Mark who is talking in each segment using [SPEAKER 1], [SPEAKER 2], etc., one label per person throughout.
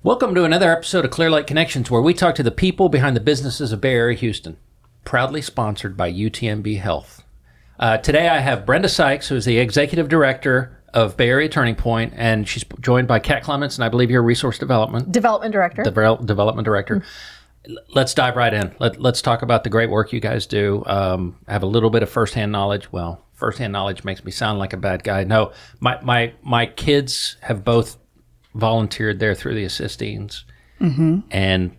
[SPEAKER 1] Welcome to another episode of Clear Lake Connections, where we talk to the people behind the businesses of Bay Area Houston. Proudly sponsored by UTMB Health. Today I have Brenda Sykes, who is the Executive Director of Bay Area Turning Point, and she's joined by Kat Clements, and I believe you're Resource Development.
[SPEAKER 2] Development Director.
[SPEAKER 1] Development Director. Let's dive right in. Let's talk about the great work you guys do. I have a little bit of firsthand knowledge. Well, firsthand knowledge makes me sound like a bad guy. No, my kids have both volunteered there through the Assistines, and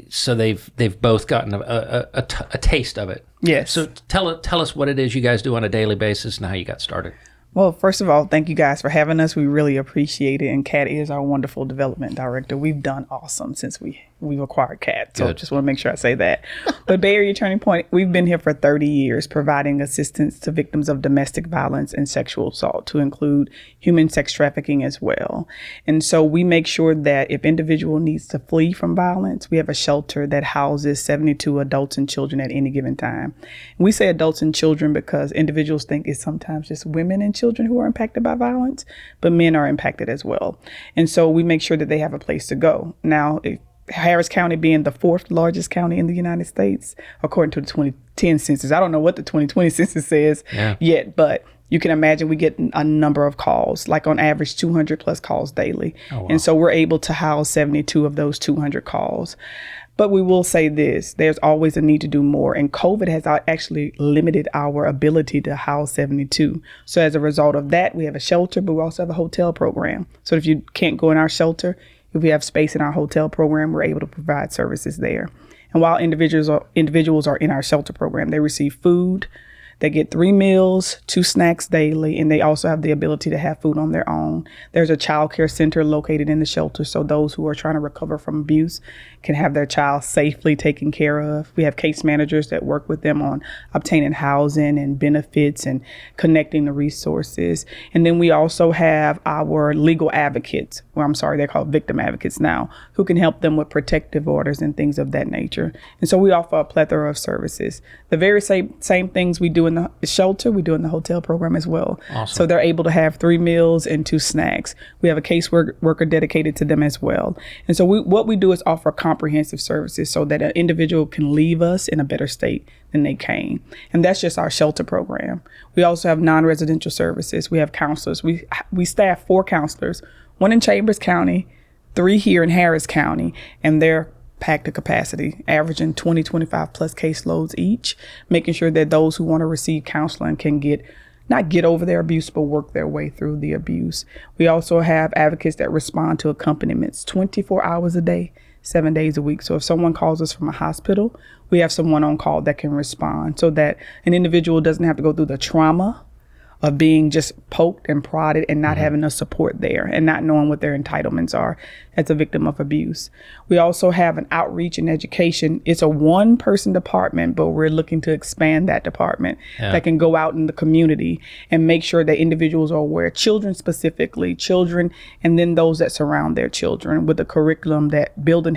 [SPEAKER 1] so they've both gotten a taste of it.
[SPEAKER 3] Yes.
[SPEAKER 1] So tell us what it is you guys do on a daily basis and how you got started.
[SPEAKER 3] Well, first of all, thank you guys for having us. We really appreciate it. And Kat is our wonderful development director. We've done awesome since we've acquired Kat. So
[SPEAKER 1] Good.
[SPEAKER 3] Just want to make sure I say that. But Bay Area Turning Point, we've been here for 30 years providing assistance to victims of domestic violence and sexual assault, to include human sex trafficking as well. And so we make sure that if individual needs to flee from violence, we have a shelter that houses 72 adults and children at any given time. And we say adults and children because individuals think it's sometimes just women and children who are impacted by violence, but men are impacted as well. And so we make sure that they have a place to go. Now, Harris County being the fourth largest county in the United States, according to the 2010 census. I don't know what the 2020 census says yet, but you can imagine we get a number of calls, like on average 200 plus calls daily.
[SPEAKER 1] Oh, wow.
[SPEAKER 3] And so we're able to house 72 of those 200 calls. But we will say this, there's always a need to do more. And COVID has actually limited our ability to house 72. So as a result of that, we have a shelter, but we also have a hotel program. So if you can't go in our shelter, if we have space in our hotel program, we're able to provide services there. And while individuals are in our shelter program, they receive food. They get 3 meals, 2 snacks daily, and they also have the ability to have food on their own. There's a child care center located in the shelter, so those who are trying to recover from abuse can have their child safely taken care of. We have case managers that work with them on obtaining housing and benefits and connecting the resources. And then we also have our legal advocates, they're called victim advocates now, who can help them with protective orders and things of that nature. And so we offer a plethora of services. The very same things we do in the shelter, we do in the hotel program as well.
[SPEAKER 1] Awesome.
[SPEAKER 3] So they're able to have 3 meals and 2 snacks. We have a worker dedicated to them as well. And so what we do is offer comprehensive services so that an individual can leave us in a better state than they came. And that's just our shelter program. We also have non-residential services. We have counselors. We staff 4 counselors, 1 in Chambers County, 3 here in Harris County, and they're packed to capacity, averaging 20-25 plus caseloads each, making sure that those who want to receive counseling can not get over their abuse, but work their way through the abuse. We also have advocates that respond to accompaniments 24 hours a day, 7 days a week. So if someone calls us from a hospital, we have someone on call that can respond so that an individual doesn't have to go through the trauma of being just poked and prodded and not having the support there and not knowing what their entitlements are as a victim of abuse. We also have an outreach and education. It's a 1-person department, but we're looking to expand that department that can go out in the community and make sure that individuals are aware, children specifically, and then those that surround their children, with a curriculum that building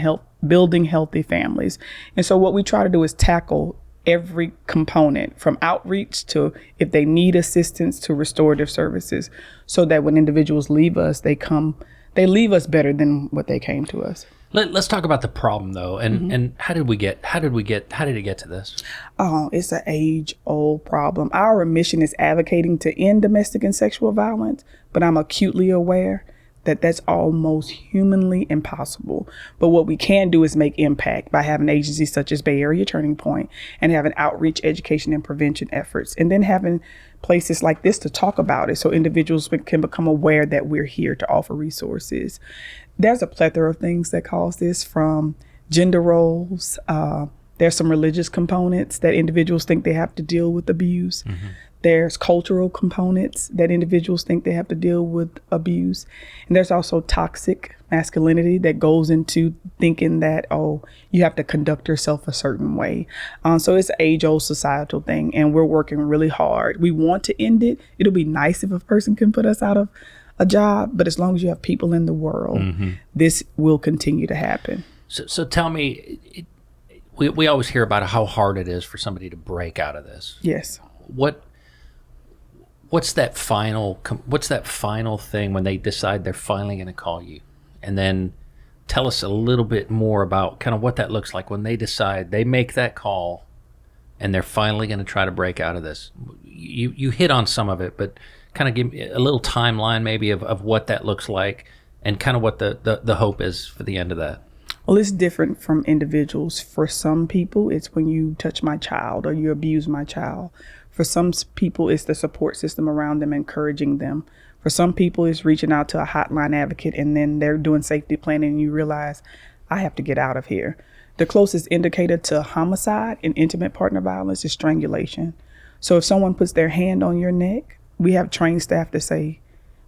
[SPEAKER 3] healthy families. And so what we try to do is tackle every component, from outreach to if they need assistance to restorative services, so that when individuals leave us, they leave us better than what they came to us.
[SPEAKER 1] Let's talk about the problem though, and how did it get to this?
[SPEAKER 3] Oh, it's an age-old problem. Our mission is advocating to end domestic and sexual violence, but I'm acutely aware that that's almost humanly impossible. But what we can do is make impact by having agencies such as Bay Area Turning Point and having outreach, education, and prevention efforts, and then having places like this to talk about it so individuals can become aware that we're here to offer resources. There's a plethora of things that cause this, from gender roles. There's some religious components that individuals think they have to deal with abuse. There's cultural components that individuals think they have to deal with abuse. And there's also toxic masculinity that goes into thinking that, you have to conduct yourself a certain way. So it's an age-old societal thing, and we're working really hard. We want to end it. It'll be nice if a person can put us out of a job, but as long as you have people in the world, this will continue to happen.
[SPEAKER 1] So tell me, we always hear about how hard it is for somebody to break out of this.
[SPEAKER 3] Yes.
[SPEAKER 1] What's that final thing when they decide they're finally going to call you? And then tell us a little bit more about kind of what that looks like when they decide they make that call and they're finally going to try to break out of this. You hit on some of it, but kind of give me a little timeline maybe of what that looks like and kind of what the hope is for the end of that.
[SPEAKER 3] Well, it's different from individuals. For some people, it's when you touch my child or you abuse my child. For some people, it's the support system around them, encouraging them. For some people, it's reaching out to a hotline advocate and then they're doing safety planning and you realize, I have to get out of here. The closest indicator to homicide and intimate partner violence is strangulation. So if someone puts their hand on your neck, we have trained staff to say,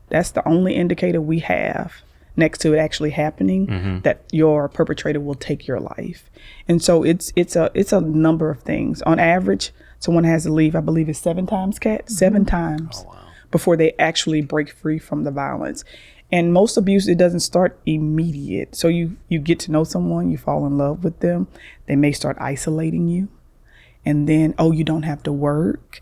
[SPEAKER 3] that's the only indicator we have next to it actually happening, that your perpetrator will take your life. And so it's a number of things. On average, someone has to leave, I believe it's 7 times, Kat, 7 times before they actually break free from the violence. And most abuse, it doesn't start immediate. So you get to know someone, you fall in love with them, they may start isolating you. And then, you don't have to work.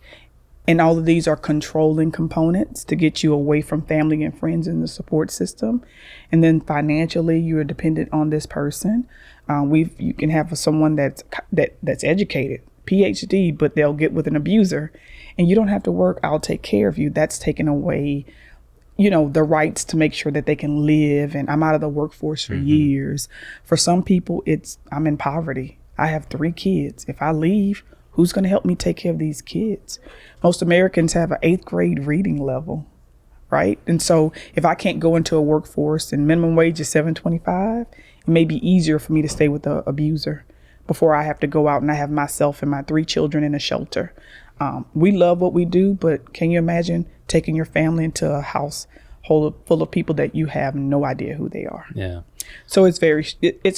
[SPEAKER 3] And all of these are controlling components to get you away from family and friends in the support system. And then financially, you are dependent on this person. You can have someone that's educated, PhD, but they'll get with an abuser. And you don't have to work. I'll take care of you. That's taken away, the rights to make sure that they can live. And I'm out of the workforce for years. For some people, I'm in poverty. I have 3 kids. If I leave, who's going to help me take care of these kids? Most Americans have an 8th grade reading level, right? And so if I can't go into a workforce and minimum wage is $7.25, it may be easier for me to stay with the abuser before I have to go out and I have myself and my 3 children in a shelter. We love what we do, but can you imagine taking your family into a house full of people that you have no idea who they are?
[SPEAKER 1] Yeah.
[SPEAKER 3] So it's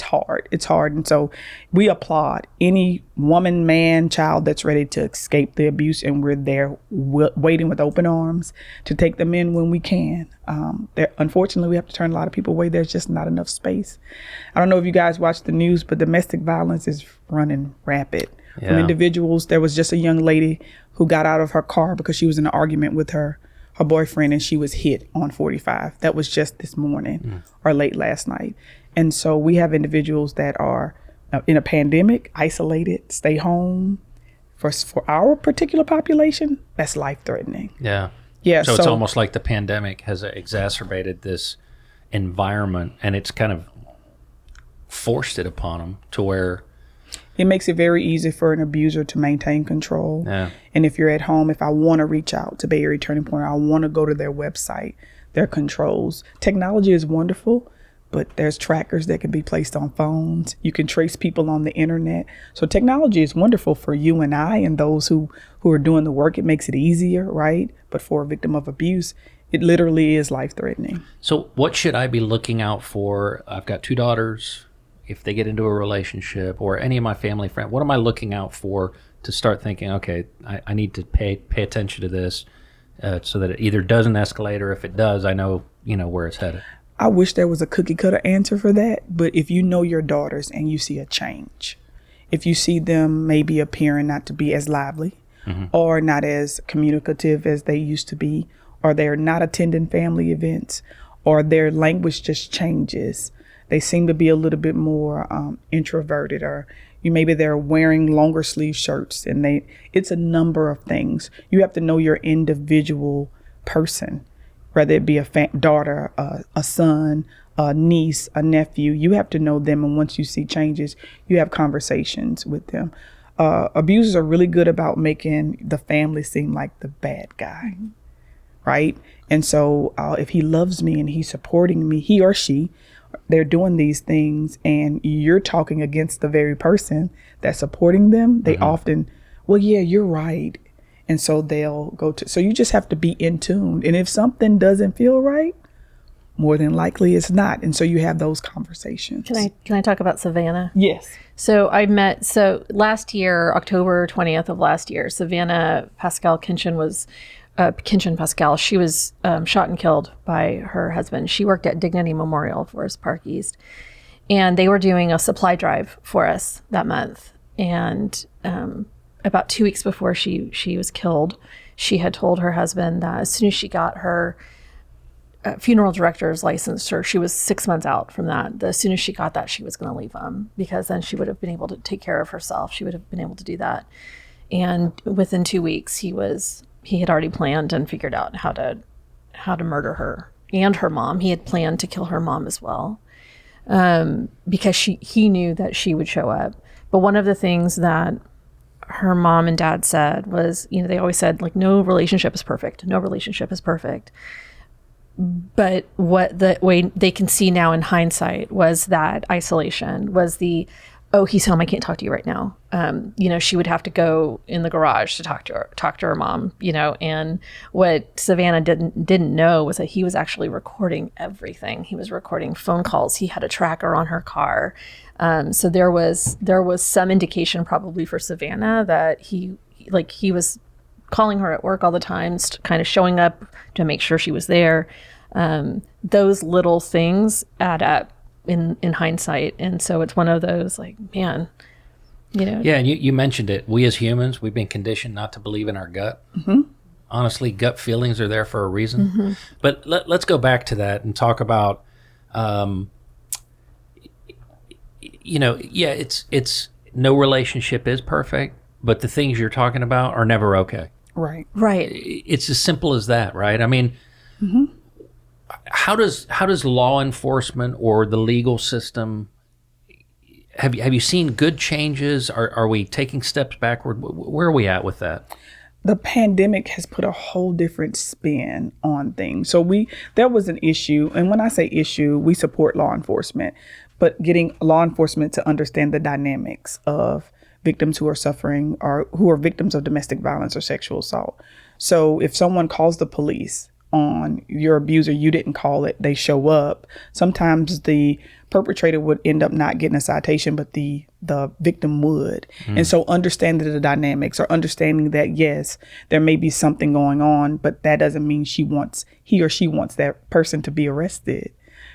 [SPEAKER 3] hard. It's hard. And so we applaud any woman, man, child that's ready to escape the abuse. And we're there waiting with open arms to take them in when we can. Unfortunately, we have to turn a lot of people away. There's just not enough space. I don't know if you guys watch the news, but domestic violence is running rapid.
[SPEAKER 1] Yeah.
[SPEAKER 3] From individuals. There was just a young lady who got out of her car because she was in an argument with her boyfriend and she was hit on 45. That was just this morning or late last night. And so we have individuals that are in a pandemic, isolated, stay home. For our particular population, that's life-threatening.
[SPEAKER 1] Yeah.
[SPEAKER 3] Yeah.
[SPEAKER 1] So it's almost like the pandemic has exacerbated this environment and it's kind of forced it upon them to where
[SPEAKER 3] it makes it very easy for an abuser to maintain control.
[SPEAKER 1] Yeah.
[SPEAKER 3] And if you're at home, if I want to reach out to Bay Area Turning Point, I want to go to their website, their controls. Technology is wonderful, but there's trackers that can be placed on phones. You can trace people on the internet. So technology is wonderful for you and I and those who are doing the work. It makes it easier, right? But for a victim of abuse, it literally is life-threatening.
[SPEAKER 1] So what should I be looking out for? I've got 2 daughters. If they get into a relationship or any of my family friends, what am I looking out for to start thinking, okay, I need to pay attention to this so that it either doesn't escalate or if it does, I know, where it's headed.
[SPEAKER 3] I wish there was a cookie cutter answer for that. But if you know your daughters and you see a change, if you see them maybe appearing not to be as lively or not as communicative as they used to be, or they're not attending family events, or their language just changes, they seem to be a little bit more introverted, or maybe they're wearing longer sleeve shirts, and it's a number of things. You have to know your individual person, whether it be a daughter, a son, a niece, a nephew. You have to know them, and once you see changes, you have conversations with them. Abusers are really good about making the family seem like the bad guy, right? And so if he loves me and he's supporting me, he or she, they're doing these things and you're talking against the very person that's supporting them, they often, well, yeah, you're right. And so they'll go to, so you just have to be in tune. And if something doesn't feel right, more than likely it's not. And so you have those conversations.
[SPEAKER 2] Can I talk about Savannah?
[SPEAKER 3] Yes.
[SPEAKER 2] So last year, October 20th of last year, Savannah Pascal Kinchin was she was shot and killed by her husband. She worked at Dignity Memorial Forest Park East, and they were doing a supply drive for us that month. And about 2 weeks before she was killed, she had told her husband that as soon as she got her funeral director's licensed her. She was 6 months out from that. As soon as she got that, she was going to leave him, because then she would have been able to take care of herself. She would have been able to do that. And within 2 weeks, he had already planned and figured out how to murder her and her mom. He had planned to kill her mom as well, because he knew that she would show up. But one of the things that her mom and dad said was, they always said, like, no relationship is perfect. No relationship is perfect. But what the way they can see now in hindsight was that isolation, was the, oh, he's home, I can't talk to you right now. She would have to go in the garage to talk to her mom, and what Savannah didn't know was that he was actually recording everything. He was recording phone calls. He had a tracker on her car. So there was some indication probably for Savannah that he was calling her at work all the time, kind of showing up to make sure she was there. Those little things add up in hindsight. And so it's one of those, like, man,
[SPEAKER 1] Yeah, and you mentioned it. We as humans, we've been conditioned not to believe in our gut. Mm-hmm. Honestly, gut feelings are there for a reason. Mm-hmm. But let's go back to that and talk about, it's no relationship is perfect, but the things you're talking about are never okay.
[SPEAKER 3] Right.
[SPEAKER 1] It's as simple as that, right? I mean, mm-hmm. How does law enforcement or the legal system, have you seen good changes? Are we taking steps backward? Where are we at with that?
[SPEAKER 3] The pandemic has put a whole different spin on things. So there was an issue, and when I say issue, we support law enforcement, but getting law enforcement to understand the dynamics of victims who are suffering or who are victims of domestic violence or sexual assault. So if someone calls the police on your abuser, you didn't call it, they show up, sometimes the perpetrator would end up not getting a citation, but the victim would. And so understanding the dynamics, or understanding that, yes, there may be something going on, but that doesn't mean he or she wants that person to be arrested.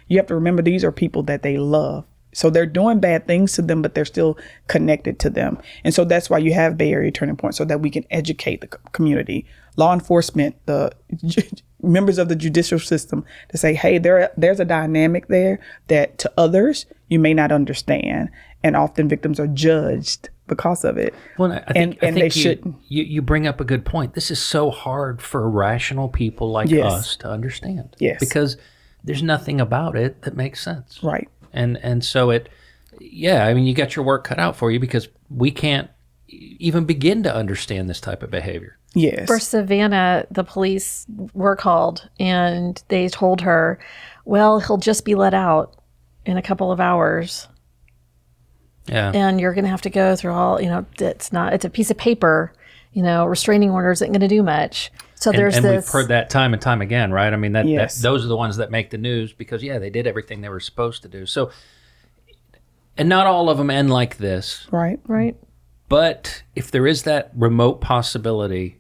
[SPEAKER 3] You have to remember, these are people that they love. So they're doing bad things to them, but they're still connected to them. And so that's why you have Bay Area Turning Point, so that we can educate the community, law enforcement, the members of the judicial system, to say, hey, there's a dynamic there that to others you may not understand. And often victims are judged because of it.
[SPEAKER 1] Well, I think
[SPEAKER 3] they shouldn't.
[SPEAKER 1] You bring up a good point. This is so hard for rational people like us to understand.
[SPEAKER 3] Yes.
[SPEAKER 1] Because there's nothing about it that makes sense.
[SPEAKER 3] Right.
[SPEAKER 1] And so you got your work cut out for you, because we can't even begin to understand this type of behavior.
[SPEAKER 3] Yes.
[SPEAKER 2] For Savannah, the police were called and they told her, well, he'll just be let out in a couple of hours.
[SPEAKER 1] Yeah.
[SPEAKER 2] And you're going to have to go through all, it's a piece of paper, restraining order isn't going to do much. So there's
[SPEAKER 1] and
[SPEAKER 2] this.
[SPEAKER 1] We've heard that time and time again, right? I mean,
[SPEAKER 3] Yes.
[SPEAKER 1] those are the ones that make the news, because, they did everything they were supposed to do. So, and not all of them end like this.
[SPEAKER 3] Right.
[SPEAKER 1] But if there is that remote possibility,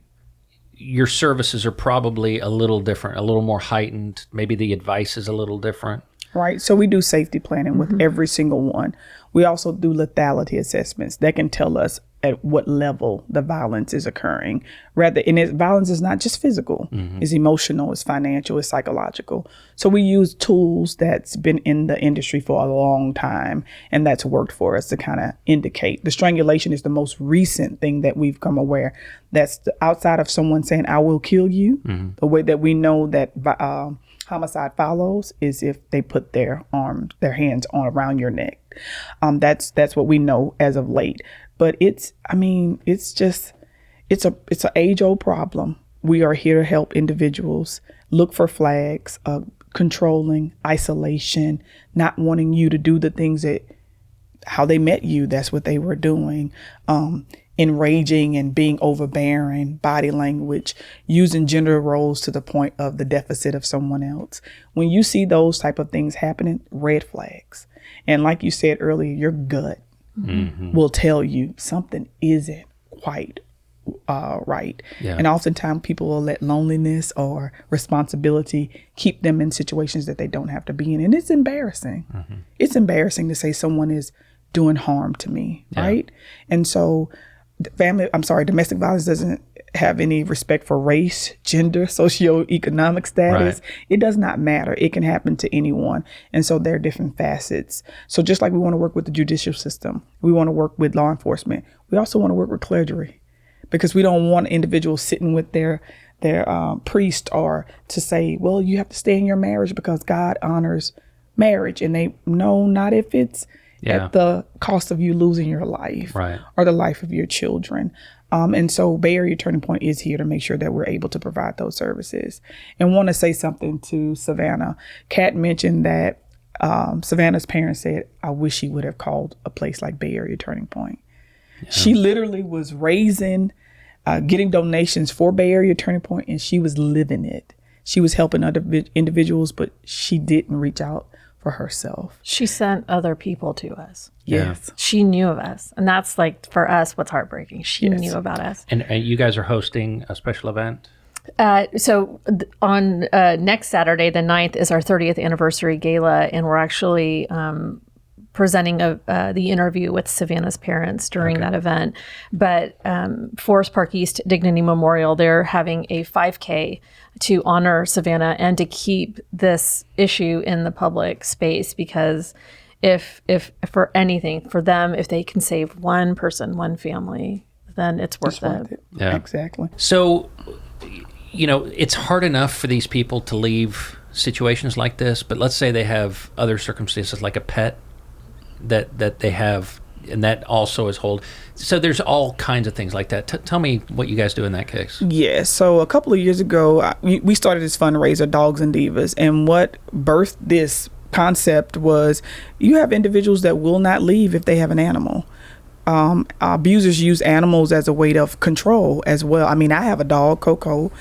[SPEAKER 1] your services are probably a little different, a little more heightened. Maybe the advice is a little different. Right.
[SPEAKER 3] So we do safety planning with every single one. We also do lethality assessments that can tell us at what level the violence is occurring. Violence is not just physical. It's emotional, it's financial, it's psychological. So we use tools that's been in the industry for a long time, and that's worked for us to kind of indicate. The strangulation is the most recent thing that we've come aware. That's outside of someone saying, I will kill you. The way that we know that homicide follows is if they put their hands on around your neck. That's what we know as of late. But it's an age-old problem. We are here to help individuals look for flags of controlling, isolation, not wanting you to do the things that how they met you. That's what they were doing. Enraging and being overbearing, body language, using gender roles to the point of the deficit of someone else. When you see those type of things happening, red flags. And like you said earlier, your gut will tell you something isn't quite right. Yeah. And oftentimes people will let loneliness or responsibility keep them in situations that they don't have to be in. And it's embarrassing. It's embarrassing to say someone is doing harm to me, right? And so domestic violence have any respect for race, gender, socioeconomic status.
[SPEAKER 1] Right.
[SPEAKER 3] It does not matter. It can happen to anyone. And so there are different facets. So just like we want to work with the judicial system, we want to work with law enforcement, we also want to work with clergy, because we don't want individuals sitting with their priest or to say, well, you have to stay in your marriage because God honors marriage. And they know not if it's at the cost of you losing your life
[SPEAKER 1] Right.
[SPEAKER 3] or the life of your children. And so Bay Area Turning Point is here to make sure that we're able to provide those services. And want to say something to Savannah. Kat mentioned that Savannah's parents said, I wish she would have called a place like Bay Area Turning Point. Yeah. She literally was raising, getting donations for Bay Area Turning Point, and she was living it. She was helping other individuals, but she didn't reach out for herself.
[SPEAKER 2] She sent other people to us.
[SPEAKER 3] Yes.
[SPEAKER 2] She knew of us. And that's like, for us, what's heartbreaking. She knew about us.
[SPEAKER 1] And you guys are hosting a special event?
[SPEAKER 2] So on next Saturday, the 9th, is our 30th anniversary gala. And we're actually presenting the interview with Savannah's parents during that event. But Forest Park East Dignity Memorial, they're having a 5K to honor Savannah and to keep this issue in the public space, because if for anything, for them, if they can save one person, one family, then it's worth it.
[SPEAKER 1] Yeah,
[SPEAKER 3] exactly.
[SPEAKER 1] So, it's hard enough for these people to leave situations like this, but let's say they have other circumstances like a pet that they have, and that also is hold. So there's all kinds of things like that. Tell me what you guys do in that case.
[SPEAKER 3] Yeah, so a couple of years ago, we started this fundraiser, Dogs and Divas, and what birthed this concept was you have individuals that will not leave if they have an animal. Abusers use animals as a way of control as well. I mean, I have a dog, Coco.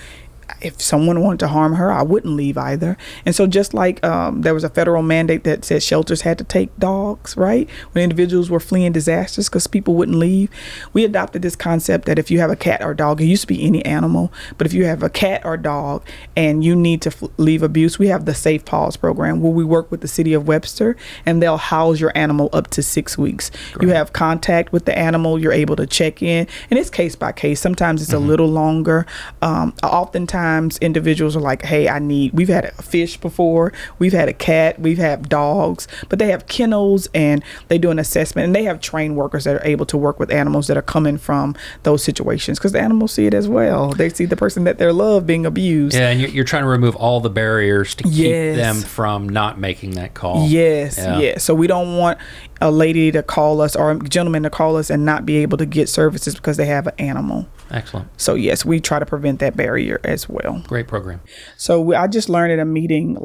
[SPEAKER 3] If someone wanted to harm her, I wouldn't leave either. And so just like there was a federal mandate that said shelters had to take dogs, right? When individuals were fleeing disasters because people wouldn't leave, we adopted this concept that if you have a cat or dog, it used to be any animal, but if you have a cat or dog and you need to leave abuse, we have the Safe Paws program where we work with the city of Webster, and they'll house your animal up to 6 weeks. Great. You have contact with the animal, you're able to check in, and it's case by case. Sometimes it's a little longer. Oftentimes individuals are like, hey, we've had a fish before, we've had a cat, we've had dogs, but they have kennels and they do an assessment, and they have trained workers that are able to work with animals that are coming from those situations, because the animals see it as well. They see the person that they love being abused.
[SPEAKER 1] Yeah, and you're trying to remove all the barriers to keep them from not making that call.
[SPEAKER 3] Yes. So we don't want a lady to call us or a gentleman to call us and not be able to get services because they have an animal.
[SPEAKER 1] Excellent.
[SPEAKER 3] So yes, we try to prevent that barrier as well.
[SPEAKER 1] Great program.
[SPEAKER 3] So I just learned at a meeting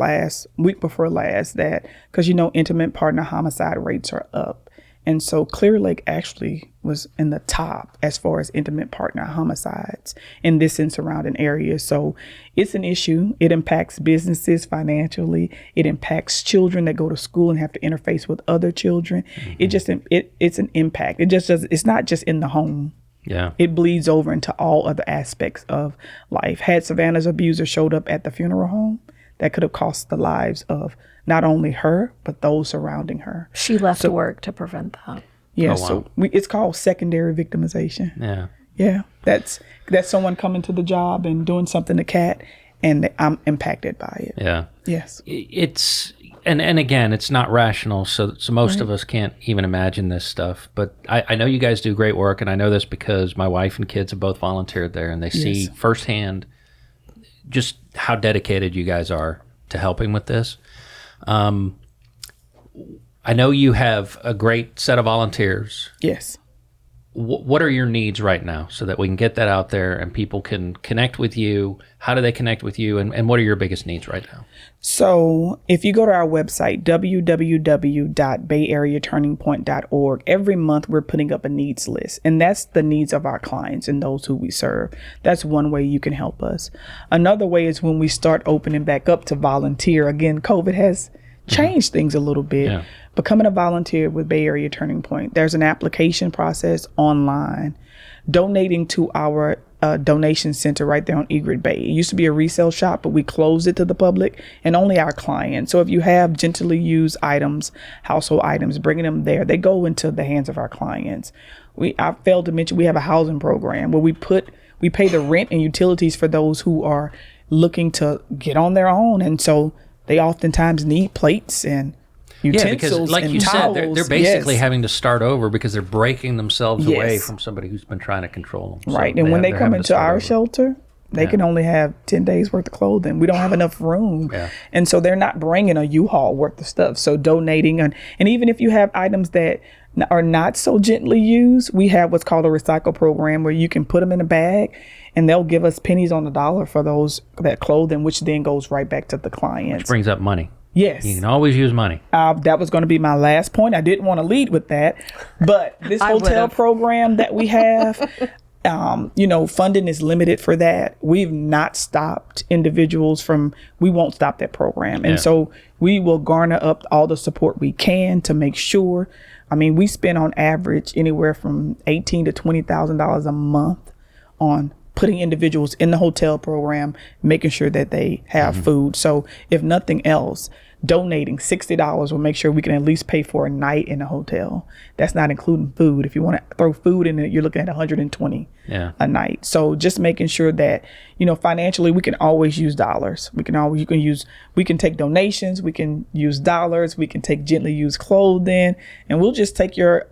[SPEAKER 3] week before last that, because intimate partner homicide rates are up. And so Clear Lake actually was in the top as far as intimate partner homicides in this and surrounding areas. So it's an issue. It impacts businesses financially. It impacts children that go to school and have to interface with other children. It's an impact. It's not just in the home.
[SPEAKER 1] Yeah.
[SPEAKER 3] It bleeds over into all other aspects of life. Had Savannah's abuser showed up at the funeral home, that could have cost the lives of not only her, but those surrounding her.
[SPEAKER 2] She left work to prevent that.
[SPEAKER 3] Yeah,
[SPEAKER 1] wow.
[SPEAKER 3] So it's called secondary victimization.
[SPEAKER 1] Yeah.
[SPEAKER 3] Yeah, that's someone coming to the job and doing something to Kat, and I'm impacted by it.
[SPEAKER 1] Yeah.
[SPEAKER 3] Yes.
[SPEAKER 1] It's and again, it's not rational, so most of us can't even imagine this stuff. But I know you guys do great work, and I know this because my wife and kids have both volunteered there, and they see firsthand just how dedicated you guys are to helping with this. I know you have a great set of volunteers.
[SPEAKER 3] Yes.
[SPEAKER 1] What are your needs right now so that we can get that out there and people can connect with you? How do they connect with you? And what are your biggest needs right now?
[SPEAKER 3] So if you go to our website, www.bayareaturningpoint.org, every month we're putting up a needs list. And that's the needs of our clients and those who we serve. That's one way you can help us. Another way is when we start opening back up to volunteer. Again, COVID has changed things a little bit. Yeah. Becoming a volunteer with Bay Area Turning Point, there's an application process online. Donating to our donation center right there on Egret Bay. It used to be a resale shop, but we closed it to the public and only our clients. So if you have gently used items, household items, bringing them there, they go into the hands of our clients. I failed to mention we have a housing program where we we pay the rent and utilities for those who are looking to get on their own. And so they oftentimes need plates and utensils,
[SPEAKER 1] Yeah, because like
[SPEAKER 3] and
[SPEAKER 1] you
[SPEAKER 3] towels.
[SPEAKER 1] said, they're basically
[SPEAKER 3] Yes.
[SPEAKER 1] having to start over because they're breaking themselves away
[SPEAKER 3] Yes.
[SPEAKER 1] from somebody who's been trying to control them. So
[SPEAKER 3] Right. And when they
[SPEAKER 1] they're
[SPEAKER 3] come
[SPEAKER 1] having to
[SPEAKER 3] into
[SPEAKER 1] start
[SPEAKER 3] our
[SPEAKER 1] over.
[SPEAKER 3] shelter, they can only have 10 days worth of clothing. We don't have enough room.
[SPEAKER 1] Yeah.
[SPEAKER 3] And so they're not bringing a U-Haul worth of stuff. So donating, and even if you have items that are not so gently used, we have what's called a recycle program where you can put them in a bag and they'll give us pennies on the dollar for that clothing, which then goes right back to the clients.
[SPEAKER 1] Brings up money.
[SPEAKER 3] Yes.
[SPEAKER 1] You can always use money.
[SPEAKER 3] That was going to be my last point. I didn't want to lead with that, but this
[SPEAKER 2] I
[SPEAKER 3] hotel
[SPEAKER 2] would've.
[SPEAKER 3] program that we have, funding is limited for that. We've not stopped individuals we won't stop that program. And
[SPEAKER 1] Yeah.
[SPEAKER 3] so we will garner up all the support we can to make sure. I mean, we spend on average anywhere from $18,000 to $20,000 a month on putting individuals in the hotel program, making sure that they have food. So if nothing else, donating $60 will make sure we can at least pay for a night in a hotel. That's not including food. If you want to throw food in it, you're looking at $120 a night. So just making sure that, financially we can always use dollars. We can take donations, we can use dollars, we can take gently used clothing, and we'll just share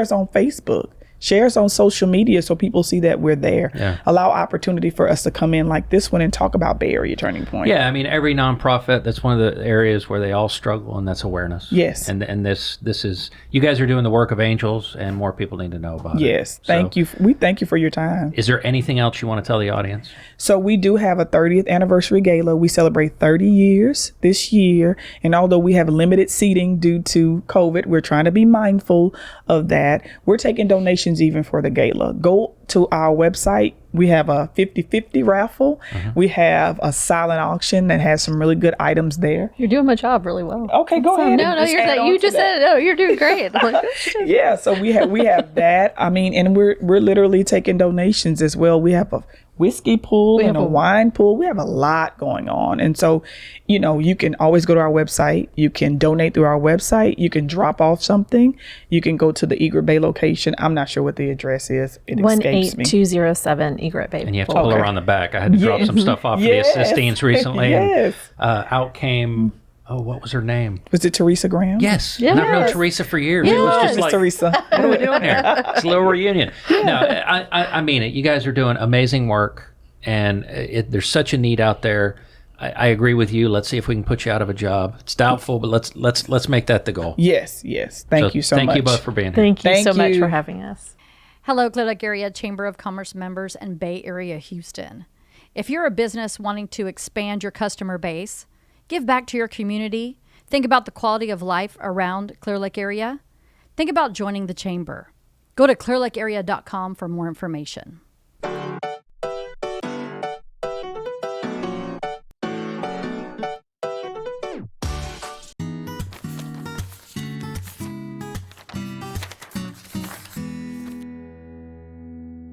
[SPEAKER 3] us on Facebook. Share us on social media so people see that we're there.
[SPEAKER 1] Yeah.
[SPEAKER 3] Allow opportunity for us to come in like this one and talk about Bay Area Turning Point.
[SPEAKER 1] Yeah, I mean, every nonprofit, that's one of the areas where they all struggle, and that's awareness.
[SPEAKER 3] Yes.
[SPEAKER 1] And this is, you guys are doing the work of angels, and more people need to know about it.
[SPEAKER 3] Yes.
[SPEAKER 1] So,
[SPEAKER 3] Thank you. We thank you for your time.
[SPEAKER 1] Is there anything else you want to tell the audience?
[SPEAKER 3] So we do have a 30th anniversary gala. We celebrate 30 years this year. And although we have limited seating due to COVID, we're trying to be mindful of that. We're taking donations even for the gala. Go to our website. We have a 50-50 raffle. We have a silent auction that has some really good items there.
[SPEAKER 2] You're doing my job really well.
[SPEAKER 3] Okay, go ahead.
[SPEAKER 2] No,
[SPEAKER 3] and
[SPEAKER 2] you're
[SPEAKER 3] add on
[SPEAKER 2] you
[SPEAKER 3] to
[SPEAKER 2] just
[SPEAKER 3] that.
[SPEAKER 2] said it. No, you're doing great. Like,
[SPEAKER 3] Yeah, so we have that. I mean, and we're literally taking donations as well. We have a whiskey pool and a wine pool. We have a lot going on. And so, you can always go to our website. You can donate through our website. You can drop off something. You can go to the Egret Bay location. I'm not sure what the address is. It escapes me.
[SPEAKER 2] 18207 Egret Bay.
[SPEAKER 1] And you have to pull around the back. I had to drop some stuff off for the assistants recently.
[SPEAKER 3] Yes.
[SPEAKER 1] And out came, what was her name?
[SPEAKER 3] Was it Teresa Graham?
[SPEAKER 1] Yes.
[SPEAKER 2] Yes.
[SPEAKER 1] I've known Teresa for years. It was just
[SPEAKER 3] Miss
[SPEAKER 1] like,
[SPEAKER 3] Teresa.
[SPEAKER 1] what are we doing here? It's a little reunion. No, I mean it. You guys are doing amazing work, and there's such a need out there. I agree with you. Let's see if we can put you out of a job. It's doubtful, but let's make that the goal.
[SPEAKER 3] Yes. Thank you so much.
[SPEAKER 1] Thank you both for being here.
[SPEAKER 2] Thank you
[SPEAKER 3] Thank
[SPEAKER 2] so much
[SPEAKER 3] you.
[SPEAKER 2] for having us.
[SPEAKER 4] Hello, Clear Lake Area Chamber of Commerce members and Bay Area Houston. If you're a business wanting to expand your customer base, give back to your community, think about the quality of life around Clear Lake area, think about joining the chamber. Go to clearlakearea.com for more information.